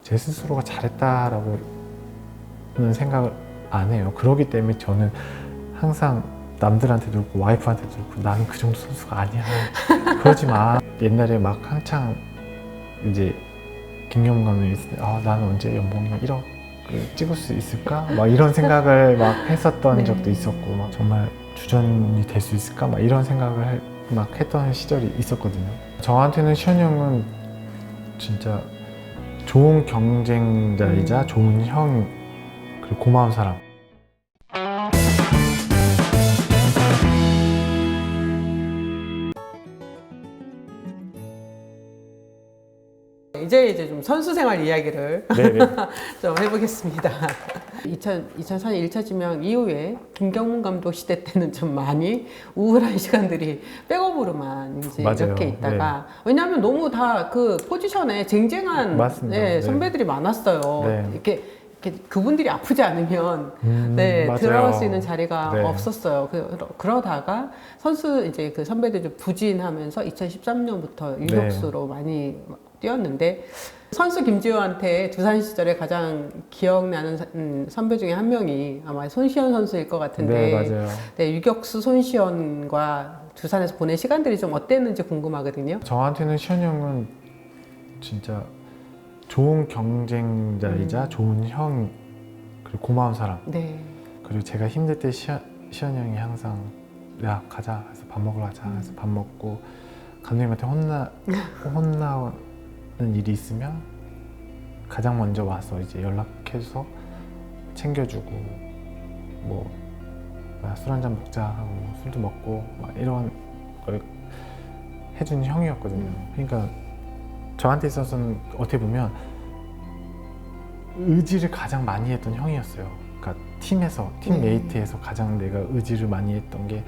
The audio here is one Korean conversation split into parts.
제 스스로가 잘했다라고는 생각을 안 해요. 그렇기 때문에 저는 항상 남들한테도 그렇고 와이프한테도 그렇고 나는 그 정도 선수가 아니야. 그러지 마. 옛날에 막 한창 이제 김경문 감독이 있을 때 나는 언제 연봉이 1억을 찍을 수 있을까? 막 이런 생각을 막 했었던 네. 적도 있었고 막 정말 주전이 될 수 있을까? 막 이런 생각을 막 했던 시절이 있었거든요. 저한테는 시현이 형은 진짜 좋은 경쟁자이자 좋은 형, 그리고 고마운 사람. 이제 좀 선수 생활 이야기를 네네. 좀 해보겠습니다. 2004년 1차 지명 이후에 김경문 감독 시대 때는 좀 많이 우울한 시간들이 백업으로만 이제 맞아요. 이렇게 있다가 왜냐하면 너무 다 그 포지션에 쟁쟁한 맞습니다. 네, 네. 선배들이 많았어요. 네. 이렇게 그분들이 아프지 않으면 맞아요. 들어갈 수 있는 자리가 네. 없었어요. 그러다가 선수 이제 그 선배들 좀 부진하면서 2013년부터 유격수로 많이 뛰었는데 선수 김지호한테 두산 시절에 가장 기억나는 선배 중에 한 명이 아마 손시현 선수일 것 같은데 네, 맞아요. 네, 유격수 손시현과 두산에서 보낸 시간들이 좀 어땠는지 궁금하거든요. 저한테는 시현이 형은 진짜 좋은 경쟁자이자 좋은 형, 그리고 고마운 사람. 네. 그리고 제가 힘들 때 시현이 형이 항상 야 가자 해서 밥 먹으러 가자 해서 밥 먹고 감독님한테 혼나는 일이 있으면 가장 먼저 와서 이제 연락해서 챙겨주고 뭐 술 한잔 먹자 하고 술도 먹고 막 이런 걸 해준 형이었거든요. 그러니까 저한테 있어서는 어떻게 보면 의지를 가장 많이 했던 형이었어요. 그러니까 팀에서 팀메이트에서 가장 내가 의지를 많이 했던 게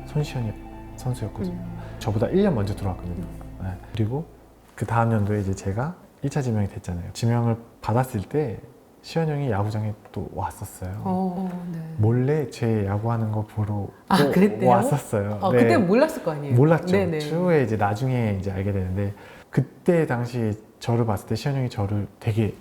손시현이 선수였거든요. 저보다 1년 먼저 들어왔거든요. 네. 그리고 그 다음 연도에 이제 제가 1차 지명이 됐잖아요. 지명을 받았을 때 시현 형이 야구장에 또 왔었어요. 네. 몰래 제 야구하는 거 보러 또 그랬대요? 왔었어요. 네. 그때 몰랐을 거 아니에요? 몰랐죠. 네네. 추후에 이제 나중에 이제 알게 되는데 그때 당시 저를 봤을 때 시현 형이 저를 되게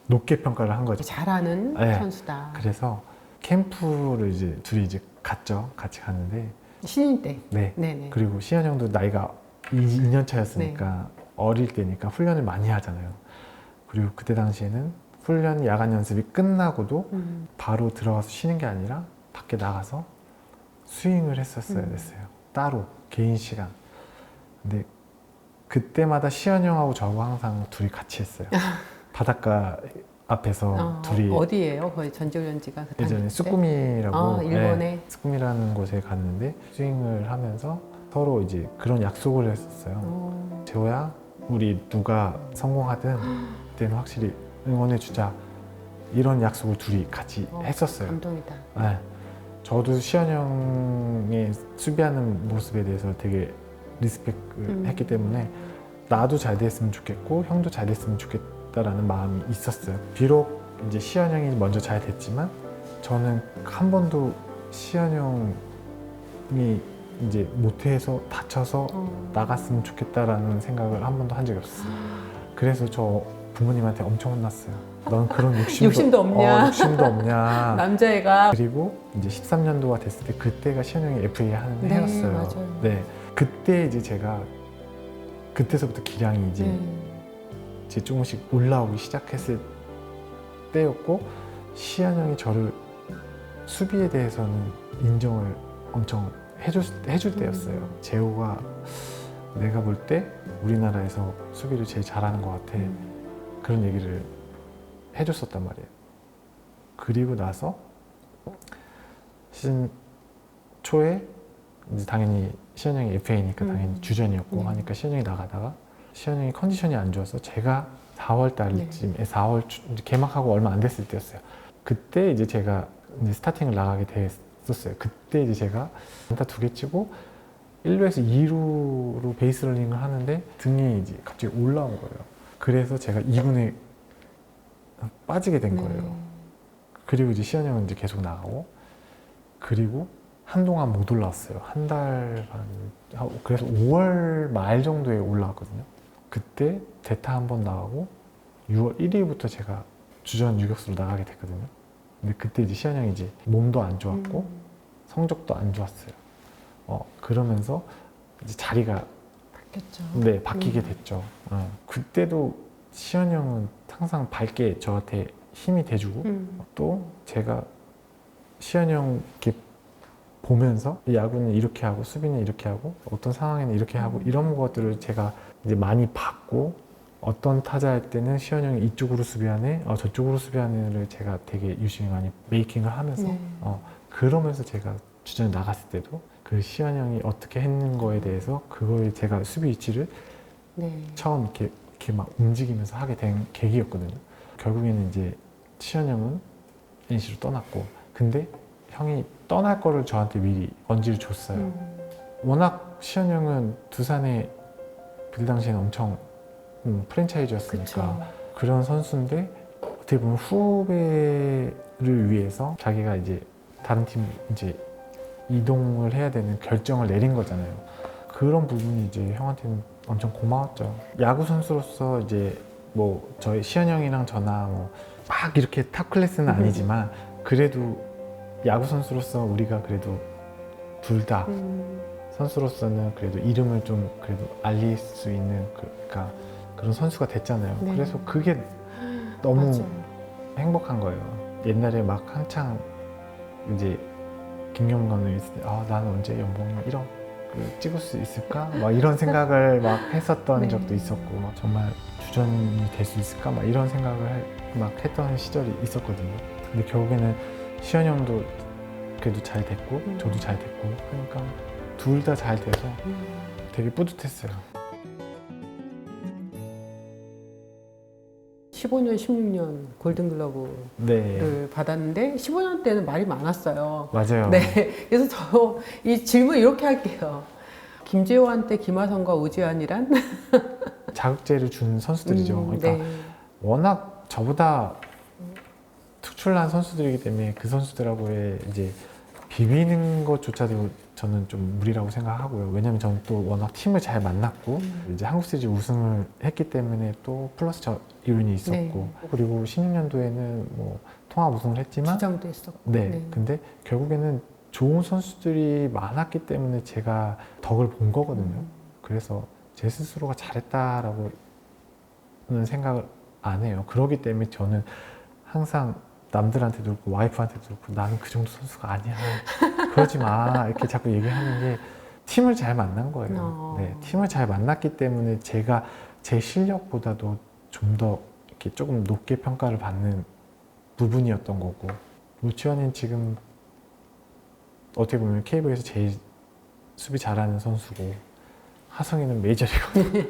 높게 평가를 한 거죠. 잘하는 네. 선수다. 그래서 캠프를 이제 둘이 이제 갔죠. 같이 갔는데 신인 때. 네. 네네. 그리고 시현 형도 나이가 2년 차였으니까 어릴 때니까 훈련을 많이 하잖아요. 그리고 그때 당시에는 훈련 야간 연습이 끝나고도 바로 들어가서 쉬는 게 아니라 밖에 나가서 스윙을 했었어야 됐어요. 따로 개인 시간. 근데 그때마다 시현 형하고 저하고 항상 둘이 같이 했어요. 바닷가 앞에서 둘이 어디예요? 거의 전지훈련지가 그 예전에 다닐 때? 쑥구미라고 일본에 쑥구미라는 곳에 갔는데 스윙을 하면서 서로 이제 그런 약속을 했었어요. 재호야, 우리 누가 성공하든 그때는 확실히 응원해 주자. 이런 약속을 둘이 같이 했었어요. 감동이다. 네. 저도 시현 형의 수비하는 모습에 대해서 되게 리스펙을 했기 때문에 나도 잘 됐으면 좋겠고 형도 잘 됐으면 좋겠다라는 마음이 있었어요. 비록 이제 시현 형이 먼저 잘 됐지만 저는 한 번도 시현 형이 이제 못해서 다쳐서 나갔으면 좋겠다라는 생각을 한 번도 한 적이 없었어요. 그래서 저 부모님한테 엄청 혼났어요. 넌 그런 욕심도 없냐? 욕심도 없냐? 남자애가 그리고 이제 13년도가 됐을 때 그때가 시현 형이 FA 하는 네, 해였어요. 맞아요. 네, 그때 이제 제가 그때서부터 기량이 이제 조금씩 올라오기 시작했을 때였고 시현 형이 저를 수비에 대해서는 인정을 엄청 해줄 때였어요. 재호가 내가 볼 때 우리나라에서 수비를 제일 잘하는 것 같아. 그런 얘기를 해줬었단 말이에요. 그리고 나서 시즌 초에 이제 당연히 시현 형이 FA니까 당연히 주전이었고 하니까 시현 형이 나가다가 시현 형이 컨디션이 안 좋아서 제가 4월 달쯤에 4월 개막하고 얼마 안 됐을 때였어요. 그때 이제 제가 이제 스타팅을 나가게 됐었어요. 그때 이제 제가 안타 2개 치고 1루에서 2루로 베이스 러닝을 하는데 등이 이제 갑자기 올라온 거예요. 그래서 제가 2군에 빠지게 된 거예요. 그리고 이제 시현 형은 이제 계속 나가고 그리고 한동안 못 올라왔어요. 한 달 반, 그래서 5월 말 정도에 올라왔거든요. 그때 대타 한 번 나가고 6월 1일부터 제가 주전 유격수로 나가게 됐거든요. 근데 그때 이제 시현 형이 이제 몸도 안 좋았고 성적도 안 좋았어요. 그러면서 이제 자리가 바뀌었죠. 네, 바뀌게 됐죠. 그때도 시현 형은 항상 밝게 저한테 힘이 돼주고 또 제가 시현 형 이렇게 보면서 야구는 이렇게 하고 수비는 이렇게 하고 어떤 상황에는 이렇게 하고 이런 것들을 제가 이제 많이 봤고 어떤 타자 할 때는 시현 형이 이쪽으로 수비하네, 저쪽으로 수비하네를 제가 되게 유심히 많이 메이킹을 하면서 네. 그러면서 제가 주전에 나갔을 때도 그 시현 형이 어떻게 했는 거에 대해서 그거에 제가 수비 위치를 네. 처음 이렇게 막 움직이면서 하게 된 계기였거든요. 결국에는 이제 시현 형은 NC로 떠났고 근데 형이 떠날 거를 저한테 미리 언지를 줬어요. 워낙 시현 형은 두산에 그 당시에는 엄청 프랜차이즈였으니까 그쵸. 그런 선수인데 어떻게 보면 후배를 위해서 자기가 이제 다른 팀 이제 이동을 해야 되는 결정을 내린 거잖아요. 그런 부분이 이제 형한테는 엄청 고마웠죠. 야구 선수로서 이제 뭐 저희 시현 형이랑 저나 뭐 막 이렇게 탑 클래스는 아니지만 그래도 야구 선수로서 우리가 그래도 둘 다 선수로서는 그래도 이름을 좀 그래도 알릴 수 있는 그러니까 그런 선수가 됐잖아요. 네. 그래서 그게 너무 맞아요. 행복한 거예요. 옛날에 막 한창 이제 김경문 감독이 있을 때 나는 언제 연봉 1억 찍을 수 있을까? 막 이런 생각을 막 했었던 네. 적도 있었고 막 정말 주전이 될 수 있을까? 막 이런 생각을 막 했던 시절이 있었거든요. 근데 결국에는 시현 형도 그래도 잘 됐고 저도 잘 됐고 그러니까 둘 다 잘 돼서 되게 뿌듯했어요. 15년, 16년 골든글러브를 네, 받았는데 15년 때는 말이 많았어요. 맞아요. 네, 그래서 저 이 질문 이렇게 할게요. 김재호한테 김하성과 우지환이란? 자극제를 준 선수들이죠. 그러니까 네. 워낙 저보다 특출난 선수들이기 때문에 그 선수들하고의 이제 비비는 것조차도 저는 좀 무리라고 생각하고요. 왜냐면 저는 또 워낙 팀을 잘 만났고 이제 한국 시리즈 우승을 했기 때문에 또 플러스 저 이윤이 있었고 네. 그리고 16년도에는 뭐 통합 우승을 했지만 주장도 했었고. 네, 근데 결국에는 좋은 선수들이 많았기 때문에 제가 덕을 본 거거든요. 그래서 제 스스로가 잘했다라고는 생각을 안 해요. 그렇기 때문에 저는 항상 남들한테도 그렇고 와이프한테도 그렇고 나는 그 정도 선수가 아니야. 그러지 마. 이렇게 자꾸 얘기하는 게 팀을 잘 만난 거예요. 네, 팀을 잘 만났기 때문에 제가 제 실력보다도 좀 더 이렇게 조금 높게 평가를 받는 부분이었던 거고 우치환은 지금 어떻게 보면 KBO에서 제일 수비 잘하는 선수고 하성이는 메이저리거든요.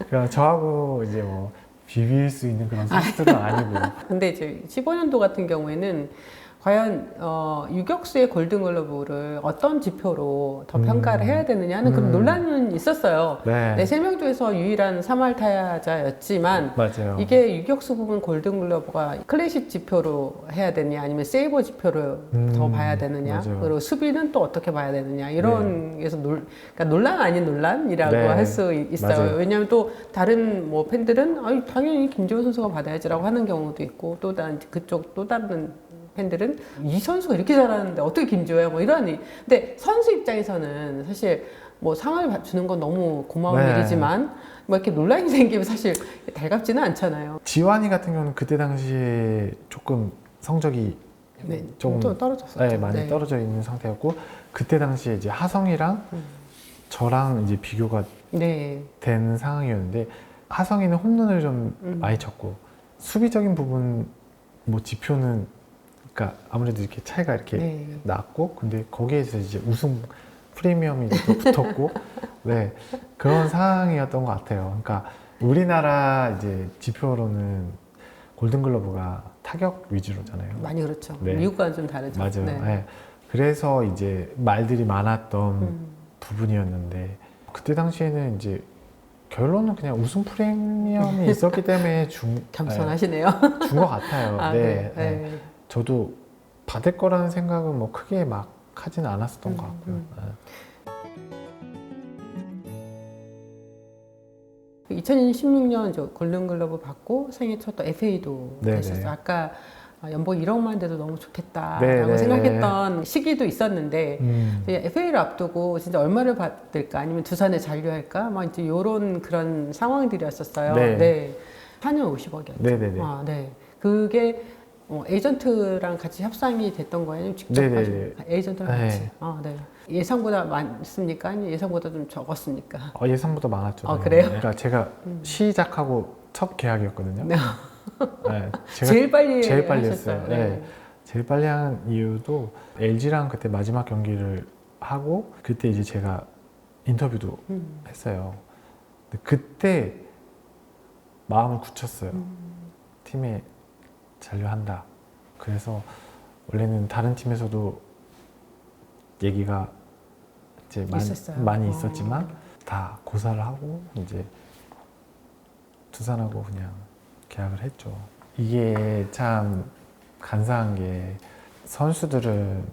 그러니까 저하고 이제 뭐 비빌 수 있는 그런 선수들은 아니고요. 근데 이제 15년도 같은 경우에는 과연 유격수의 골든글러브를 어떤 지표로 더 평가를 해야 되느냐는 그런 논란은 있었어요. 네, 네, 3명 중에서 유일한 3할 타자였지만 맞아요. 이게 유격수 부분 골든글러브가 클래식 지표로 해야 되느냐 아니면 세이버 지표로 더 봐야 되느냐 맞아요. 그리고 수비는 또 어떻게 봐야 되느냐 이런 게서 그러니까 논란 아닌 논란이라고 네, 할 수 있어요. 맞아요. 왜냐하면 또 다른 뭐 팬들은 당연히 김재호 선수가 받아야지라고 하는 경우도 있고 또 다른 그쪽 또 다른 팬들은 이 선수가 이렇게 잘하는데 어떻게 김재호야 뭐 이러니 근데 선수 입장에서는 사실 뭐 상을 주는 건 너무 고마운 네. 일이지만 뭐 이렇게 논란이 생기면 사실 달갑지는 않잖아요. 지완이 같은 경우는 그때 당시에 조금 성적이 네, 조금 좀 떨어졌었죠. 네, 많이 떨어져 있는 상태였고 그때 당시에 이제 하성이랑 저랑 이제 비교가 네. 된 상황이었는데 하성이는 홈런을 좀 많이 쳤고 수비적인 부분 뭐 지표는 그러니까 아무래도 이렇게 차이가 이렇게 네. 났고 근데 거기에서 이제 우승 프리미엄이 또 붙었고 네 그런 상황이었던 것 같아요. 그러니까 우리나라 이제 지표로는 골든글러브가 타격 위주로잖아요. 많이 그렇죠. 네. 미국과는 좀 다르죠. 맞아요. 네. 네. 그래서 이제 말들이 많았던 부분이었는데 그때 당시에는 이제 결론은 그냥 우승 프리미엄이 있었기 때문에 겸손하시네요. 준 것 같아요. 아, 네. 네. 네. 네. 저도 받을 거라는 생각은 뭐 크게 막 하진 않았었던 것 같고요. 네. 2016년 저 골든글러브 받고 생애 첫 FA도 네네. 되셨어요. 아까 연봉 1억만 돼도 너무 좋겠다라고 네네. 생각했던 시기도 있었는데 FA를 앞두고 진짜 얼마를 받을까 아니면 두산에 잔류할까 막 이제 이런 그런 상황들이었었어요. 네. 네. 4년 50억이었죠. 네네네. 네. 그게 에이전트랑 같이 협상이 됐던 거예요? 아니면 직접 네네네. 가지고 에이전트랑 같이? 네. 네. 예상보다 많습니까? 아니면 예상보다 좀 적었습니까? 예상보다 많았죠. 그래요? 그러니까 제가 시작하고 첫 계약이었거든요. 네. 네, 제가 제일 빨리 제일 빨리 하셨어요. 했어요. 네. 제일 빨리 한 이유도 LG랑 그때 마지막 경기를 하고 그때 이제 제가 인터뷰도 했어요. 근데 그때 마음을 굳혔어요. 팀에 잔류한다. 그래서 원래는 다른 팀에서도 얘기가 이제 있었어요. 많이 있었지만 다 고사를 하고 이제 두산하고 그냥 계약을 했죠. 이게 참 간사한 게 선수들은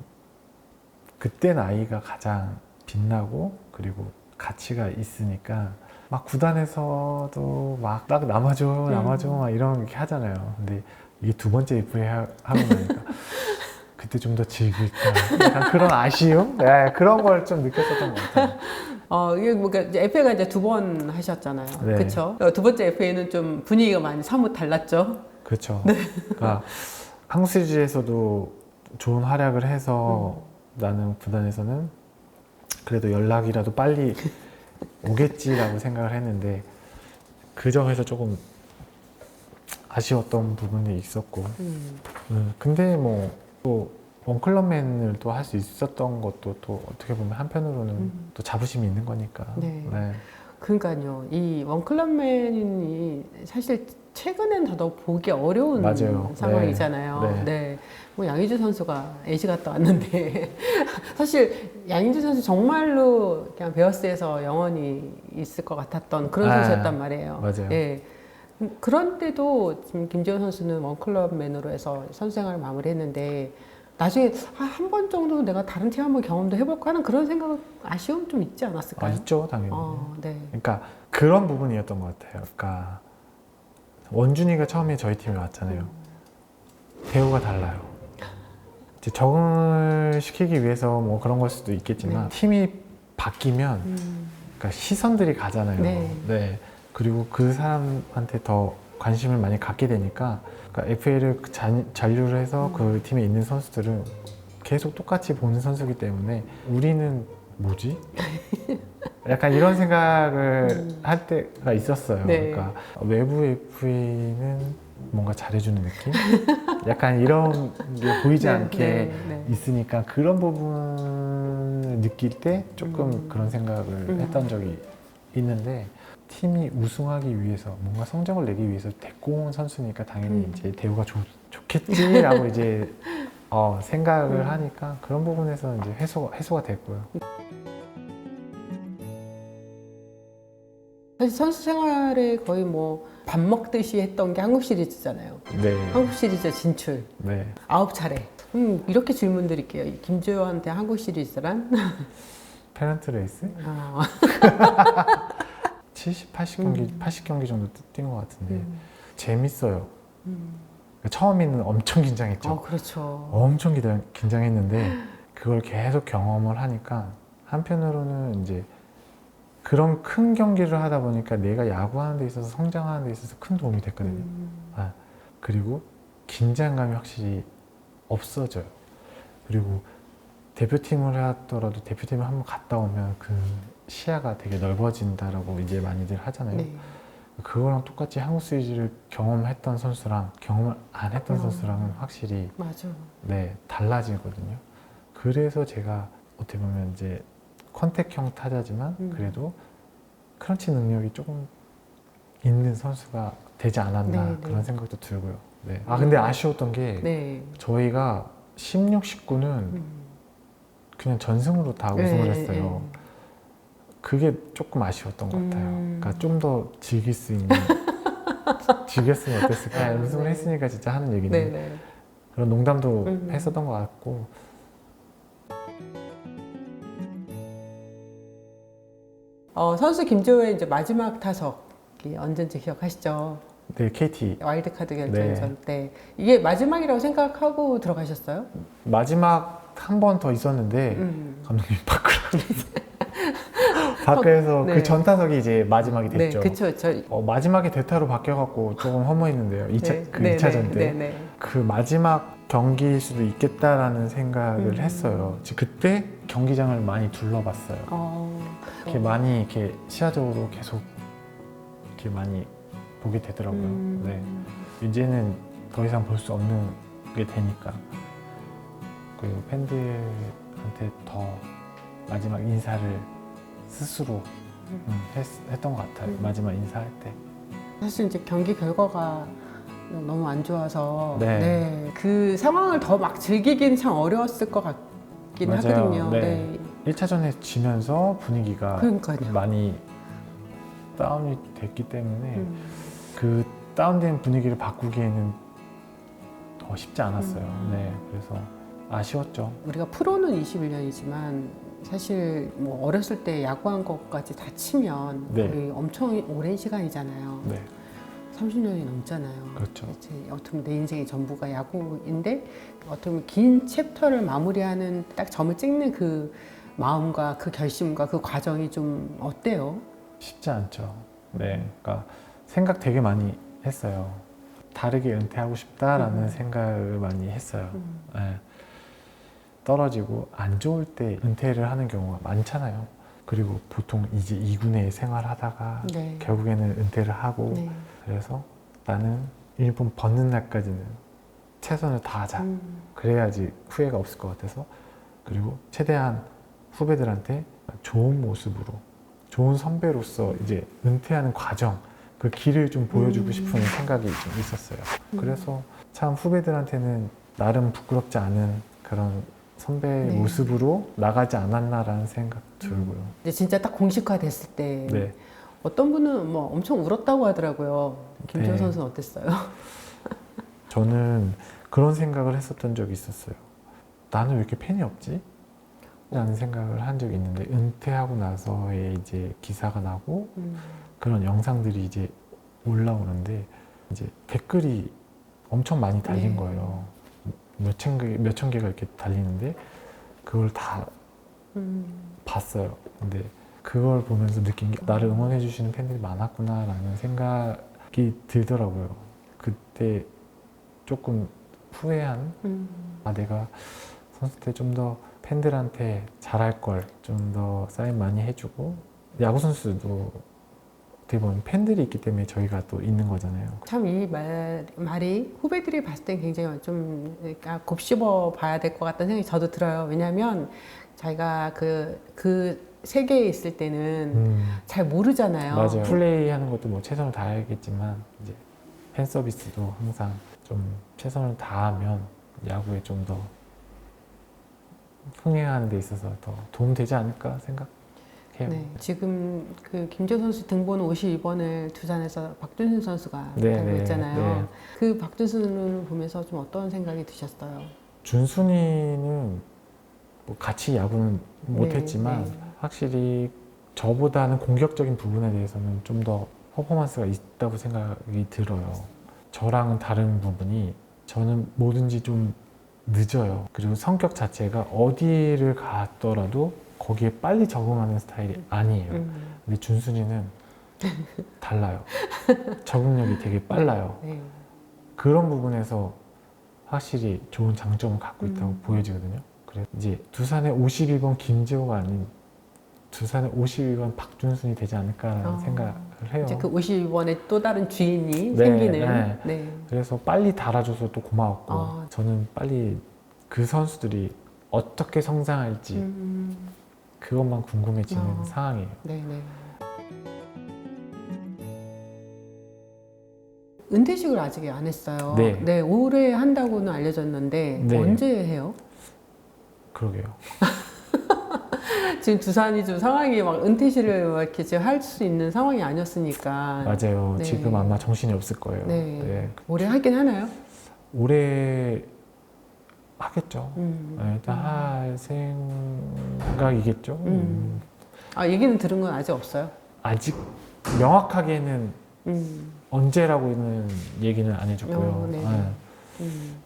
그때 나이가 가장 빛나고 그리고 가치가 있으니까 막 구단에서도 막 딱 남아줘 막 이런 게 하잖아요. 근데 이게 두 번째 FA 하고 나니까 그때 좀 더 즐길까 약간 그런 아쉬움? 네, 그런 걸 좀 느꼈었던 것 같아요. 이게 뭔가 이제 FA가 이제 2번 하셨잖아요. 네. 그렇죠? 두 번째 FA는 좀 분위기가 많이 사뭇 달랐죠. 그렇죠. 그러니까 한국 시리즈에서도 좋은 활약을 해서 나는 구단에서는 그래도 연락이라도 빨리 오겠지라고 생각을 했는데 그 점에서 조금 아쉬웠던 부분이 있었고 근데 뭐 또 원클럽맨을 또 할 수 있었던 것도 또 어떻게 보면 한편으로는 또 자부심이 있는 거니까. 네. 네. 그러니까요. 이 원클럽맨이 사실 최근엔 더더욱 보기 어려운 맞아요. 상황이잖아요. 네. 네. 뭐 양의주 선수가 LG 갔다 왔는데 사실 양의주 선수 정말로 그냥 베어스에서 영원히 있을 것 같았던 그런 선수였단 말이에요. 맞아요. 예. 그런데도 지금 김재원 선수는 원클럽맨으로 해서 선수 생활을 마무리했는데 나중에 한 번 정도 내가 다른 팀 한번 경험도 해볼까 하는 그런 생각, 아쉬움 좀 있지 않았을까요? 있죠, 당연히. 네. 그러니까 그런 부분이었던 것 같아요. 그러니까 원준이가 처음에 저희 팀에 왔잖아요. 배우가 달라요. 이제 적응을 시키기 위해서 뭐 그런 걸 수도 있겠지만 팀이 바뀌면 그러니까 시선들이 가잖아요. 네. 그리고 그 사람한테 더 관심을 많이 갖게 되니까 그러니까 FA를 잔류를 해서 그 팀에 있는 선수들은 계속 똑같이 보는 선수이기 때문에 우리는 뭐지? 약간 이런 생각을 할 때가 있었어요. 네. 그러니까 외부 FA는 뭔가 잘해주는 느낌? 약간 이런 게 보이지 않게 있으니까 그런 부분을 느낄 때 조금 그런 생각을 했던 적이 있는데 팀이 우승하기 위해서 뭔가 성적을 내기 위해서 데리고 온 선수니까 당연히 이제 대우가 좋겠지라고 이제 생각을 하니까 그런 부분에서 이제 해소가 됐고요. 사실 선수 생활에 거의 뭐 밥 먹듯이 했던 게 한국 시리즈잖아요. 네. 한국 시리즈 진출 네. 9차례. 이렇게 질문 드릴게요. 김재호한테 한국 시리즈란? 페넌트 레이스? 70, 80경기 정도 뛴 것 같은데 재밌어요. 처음에는 엄청 긴장했죠. 그렇죠. 엄청 긴장했는데 그걸 계속 경험을 하니까 한편으로는 이제 그런 큰 경기를 하다 보니까 내가 야구하는 데 있어서 성장하는 데 있어서 큰 도움이 됐거든요. 그리고 긴장감이 확실히 없어져요. 그리고 대표팀을 하더라도 대표팀을 한번 갔다 오면 그 시야가 되게 넓어진다라고 이제 많이들 하잖아요. 네. 그거랑 똑같이 한국 시리즈를 경험했던 선수랑 경험을 안 했던 선수랑은 확실히 맞아. 네, 달라지거든요. 그래서 제가 어떻게 보면 이제 컨택형 타자지만 그래도 크런치 능력이 조금 있는 선수가 되지 않았나 그런 생각도 들고요. 네. 근데 아쉬웠던 게 저희가 16, 19는 그냥 전승으로 다 우승을 했어요. 그게 조금 아쉬웠던 것 같아요. 그러니까 좀 더 즐길 수 있는 즐겼으면 어땠을까? 우승을 했으니까 진짜 하는 얘기인데 그런 농담도 했었던 것 같고 선수 김재호의 이제 마지막 타석 언젠지 기억하시죠? 네, KT 와일드카드 결정전 때 이게 마지막이라고 생각하고 들어가셨어요? 마지막 한 번 더 있었는데 감독님 밖에서 네. 그 전타석이 이제 마지막이 네, 됐죠. 그쵸. 마지막에 대타로 바뀌어갖고 조금 허무했는데요. 2차전 때. 네. 그 마지막 경기일 수도 있겠다라는 생각을 했어요. 그때 경기장을 많이 둘러봤어요. 이렇게 많이 이렇게 시야적으로 계속 이렇게 많이 보게 되더라고요. 네. 이제는 더 이상 볼 수 없는 게 되니까. 그리고 팬들한테 더 마지막 인사를 스스로 했던 것 같아요. 마지막 인사할 때. 사실 이제 경기 결과가 너무 안 좋아서 네. 그 상황을 더 막 즐기기는 참 어려웠을 것 같긴 맞아요. 하거든요. 네. 1차전에 지면서 분위기가 그러니까요. 많이 다운이 됐기 때문에 그 다운된 분위기를 바꾸기에는 더 쉽지 않았어요. 네, 그래서 아쉬웠죠. 우리가 프로는 21년이지만 사실 뭐 어렸을 때 야구한 것까지 다 치면 네. 거의 엄청 오랜 시간이잖아요. 네, 30년이 넘잖아요. 그렇죠. 어떻게 보면 내 인생의 전부가 야구인데 어떻게 보면 긴 챕터를 마무리하는 딱 점을 찍는 그 마음과 그 결심과 그 과정이 좀 어때요? 쉽지 않죠. 네, 그러니까 생각 되게 많이 했어요. 다르게 은퇴하고 싶다라는 생각을 많이 했어요. 네. 떨어지고 안 좋을 때 은퇴를 하는 경우가 많잖아요. 그리고 보통 이제 2군에 생활하다가 네. 결국에는 은퇴를 하고 네. 그래서 나는 유니폼 벗는 날까지는 최선을 다하자. 그래야지 후회가 없을 것 같아서 그리고 최대한 후배들한테 좋은 모습으로 좋은 선배로서 이제 은퇴하는 과정 그 길을 좀 보여주고 싶은 생각이 좀 있었어요. 그래서 참 후배들한테는 나름 부끄럽지 않은 그런 선배 네. 모습으로 나가지 않았나라는 생각 들고요. 이제 진짜 딱 공식화 됐을 때 네. 어떤 분은 뭐 엄청 울었다고 하더라고요. 김지호 네. 선수는 어땠어요? 저는 그런 생각을 했었던 적이 있었어요. 나는 왜 이렇게 팬이 없지? 라는 생각을 한 적이 있는데 은퇴하고 나서의 이제 기사가 나고 그런 영상들이 이제 올라오는데 이제 댓글이 엄청 많이 달린 네. 거예요. 몇 천 개가 이렇게 달리는데 그걸 다 봤어요. 근데 그걸 보면서 느낀 게 나를 응원해 주시는 팬들이 많았구나라는 생각이 들더라고요. 그때 조금 후회한 내가 선수 때 좀 더 팬들한테 잘할 걸 좀 더 사인 많이 해주고 야구 선수도 어떻게 보면 팬들이 있기 때문에 저희가 또 있는 거잖아요. 참 이 말이 후배들이 봤을 땐 굉장히 좀 곱씹어 봐야 될 것 같다는 생각이 저도 들어요. 왜냐하면 자기가 그 세계에 있을 때는 잘 모르잖아요. 맞아요. 플레이하는 것도 뭐 최선을 다해야겠지만 이제 팬 서비스도 항상 좀 최선을 다하면 야구에 좀 더 흥행하는 데 있어서 더 도움되지 않을까 생각해요. 네, 지금 그 김지호 선수 등번호 52번을 두산에서 박준순 선수가 네, 달고 네, 있잖아요. 네. 그 박준순을 보면서 좀 어떤 생각이 드셨어요? 준순이는 뭐 같이 야구는 못했지만 네. 확실히 저보다는 공격적인 부분에 대해서는 좀 더 퍼포먼스가 있다고 생각이 들어요. 저랑은 다른 부분이 저는 뭐든지 좀 늦어요. 그리고 성격 자체가 어디를 갔더라도 거기에 빨리 적응하는 스타일이 아니에요. 근데 준순이는 달라요. 적응력이 되게 빨라요. 네. 그런 부분에서 확실히 좋은 장점을 갖고 있다고 보여지거든요. 그래서 이제 두산의 51번 김지호가 아닌 두산의 52번 박준순이 되지 않을까라는 생각을 해요. 이제 그 52번의 또 다른 주인이 네, 생기는. 네. 네. 그래서 빨리 달아줘서 또 고마웠고 아. 저는 빨리 그 선수들이 어떻게 성장할지 그것만 궁금해지는 상황이에요. 네, 네. 은퇴식을 아직 안 했어요. 네. 올해 한다고는 알려졌는데 네. 언제 해요? 그러게요. 지금 두산이 좀 상황이 막 은퇴식을 막 이렇게 지금 할 수 있는 상황이 아니었으니까. 맞아요. 네. 지금 아마 정신이 없을 거예요. 네. 네. 올해 하긴 하나요? 올해 하겠죠. 네, 일단 할 생각이겠죠. 아, 얘기는 들은 건 아직 없어요? 아직 명확하게는 언제라고는 얘기는 안 해줬고요. 네네.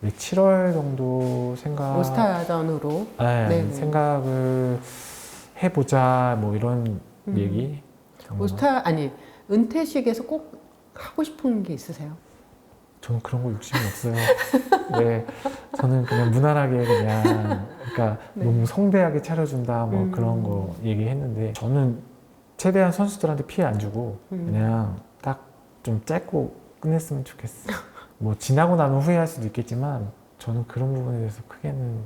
네, 7월 정도 오스타전으로. 네, 네네. 생각을 해보자 뭐 이런 얘기. 은퇴식에서 꼭 하고 싶은 게 있으세요? 저는 그런 거 욕심이 없어요. 네, 저는 그냥 무난하게 그냥 그러니까 네. 너무 성대하게 차려준다 뭐 그런 거 얘기했는데 저는 최대한 선수들한테 피해 안 주고 그냥 딱 좀 짧고 끝냈으면 좋겠어. 뭐 지나고 나면 후회할 수도 있겠지만 저는 그런 부분에 대해서 크게는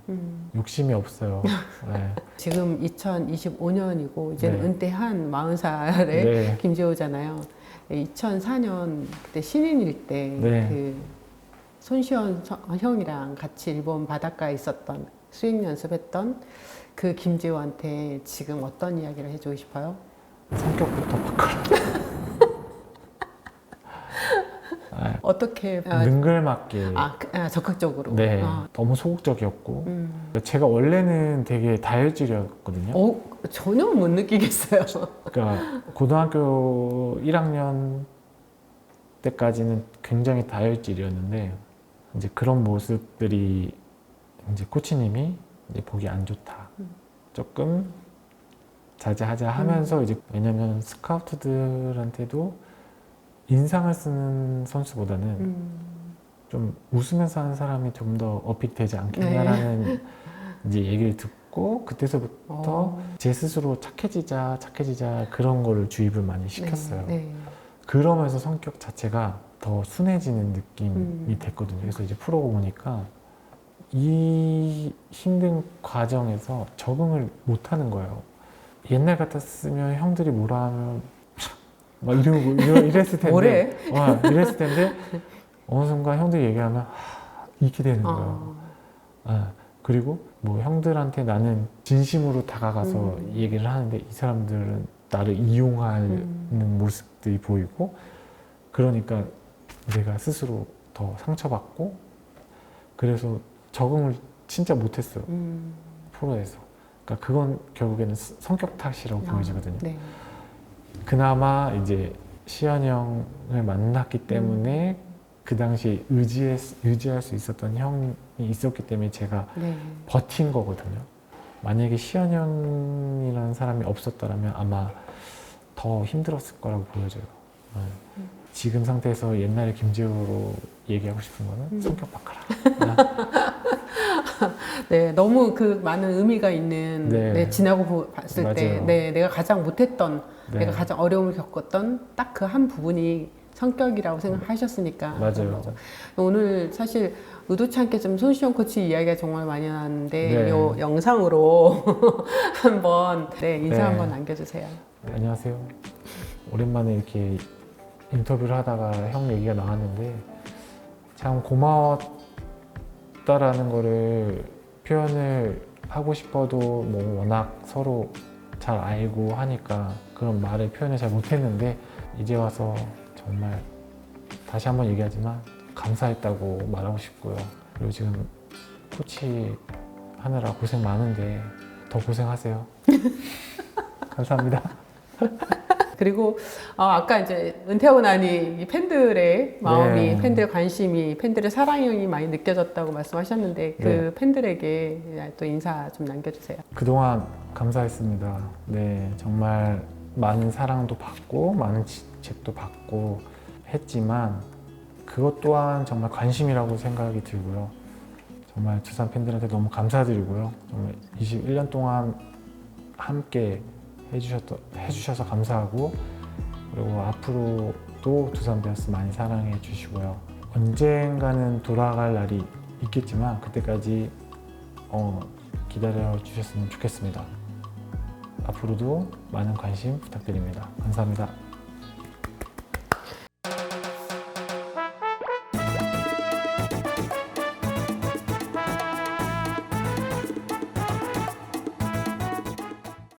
욕심이 없어요. 네. 지금 2025년이고 이제는 네. 은퇴한 40살의 네. 김지호잖아요. 2004년 그때 신인일 때 네. 그 손시현 형이랑 같이 일본 바닷가에 있었던 스윙 연습했던 그 김지호한테 지금 어떤 이야기를 해주고 싶어요? 성격부터 바꿔라. 어떻게 능글맞게. 적극적으로. 네, 너무 소극적이었고 제가 원래는 되게 다혈질이었거든요. 전혀 못 느끼겠어요. 그러니까 고등학교 1학년 때까지는 굉장히 다혈질이었는데 이제 그런 모습들이 이제 코치님이 이제 보기 안 좋다. 조금 자제하자 하면서 이제 왜냐면 스카우트들한테도 인상을 쓰는 선수보다는 좀 웃으면서 하는 사람이 좀 더 어필되지 않겠냐라는 이제 얘기를 듣고 그때서부터 제 스스로 착해지자 그런 거를 주입을 많이 시켰어요. 네. 그러면서 성격 자체가 더 순해지는 느낌이 됐거든요. 그래서 이제 프로가 오니까 이 힘든 과정에서 적응을 못 하는 거예요. 옛날 같았으면 형들이 뭐라 하면 막 이랬을 텐데. 뭐래? 이랬을 텐데 어느 순간 형들이 얘기하면 이렇게 되는 거예요. 그리고 뭐 형들한테 나는 진심으로 다가가서 얘기를 하는데 이 사람들은 나를 이용하는 모습들이 보이고 그러니까 내가 스스로 더 상처받고 그래서 적응을 진짜 못했어요. 프로에서. 그러니까 그건 결국에는 성격 탓이라고 보여지거든요. 네. 그나마 이제 시현 형을 만났기 때문에 그 당시에 의지할 수 있었던 형이 있었기 때문에 제가 버틴 거거든요. 만약에 시현 형이라는 사람이 없었더라면 아마 더 힘들었을 거라고 보여져요. 지금 상태에서 옛날의 김지호로 얘기하고 싶은 거는 성격 바꿔라. 네, 너무 그 많은 의미가 있는 지나고 봤을 때 내가 가장 못했던 내가 가장 어려움을 겪었던 딱 그 한 부분이 성격이라고 생각하셨으니까. 맞아요. 오늘 사실 의도치 않게 좀 손시현 코치 이야기가 정말 많이 나왔는데 이 영상으로 한번 인사 한번 남겨주세요. 안녕하세요. 오랜만에 이렇게 인터뷰를 하다가 형 얘기가 나왔는데 참 고마웠다라는 거를 표현을 하고 싶어도 뭐 워낙 서로 잘 알고 하니까 그런 말을 표현을 잘 못했는데 이제 와서 정말 다시 한번 얘기하지만 감사했다고 말하고 싶고요. 그리고 지금 코치 하느라 고생 많은데 더 고생하세요. 감사합니다. 그리고 아까 이제 은퇴하고 나니 이 팬들의 마음이, 네. 팬들의 관심이, 팬들의 사랑이 많이 느껴졌다고 말씀하셨는데 그 팬들에게 또 인사 좀 남겨주세요. 그동안 감사했습니다. 네, 정말 많은 사랑도 받고 많은 지책도 받고 했지만 그것 또한 정말 관심이라고 생각이 들고요. 정말 두산 팬들한테 너무 감사드리고요. 정말 21년 동안 함께 해주셔서 감사하고 그리고 앞으로도 두산 베어스 많이 사랑해 주시고요. 언젠가는 돌아갈 날이 있겠지만 그때까지 기다려 주셨으면 좋겠습니다. 앞으로도 많은 관심 부탁드립니다. 감사합니다.